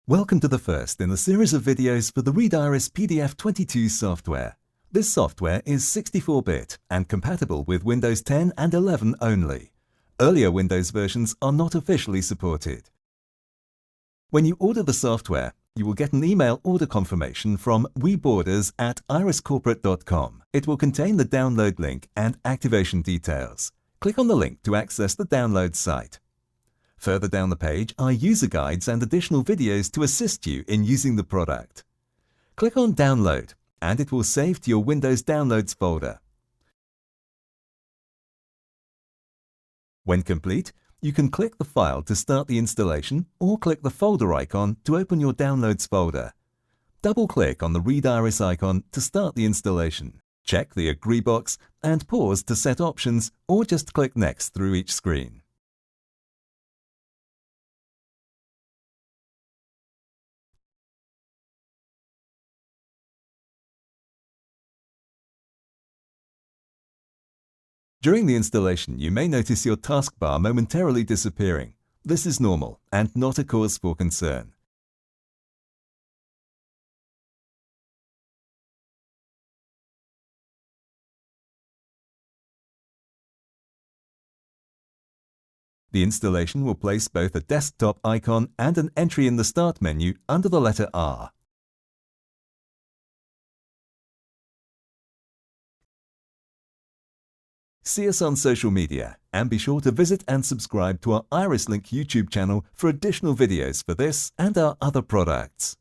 Welcome to the first in a series of videos for the Readiris PDF 22 software. This software is 64-bit and compatible with Windows 10 and 11 only. Earlier Windows versions are not officially supported. When you order the software, you will get an email order confirmation from weboarders@iriscorporate.com. It will contain the download link and activation details. Click on the link to access the download site. Further down the page are user guides and additional videos to assist you in using the product. Click on Download and it will save to your Windows Downloads folder. When complete, you can click the file to start the installation or click the folder icon to open your Downloads folder. Double-click on the Readiris icon to start the installation. Check the Agree box and pause to set options or just click Next through each screen. During the installation, you may notice your taskbar momentarily disappearing. This is normal and not a cause for concern. The installation will place both a desktop icon and an entry in the Start menu under the letter R. See us on social media and be sure to visit and subscribe to our IrisLink YouTube channel for additional videos for this and our other products.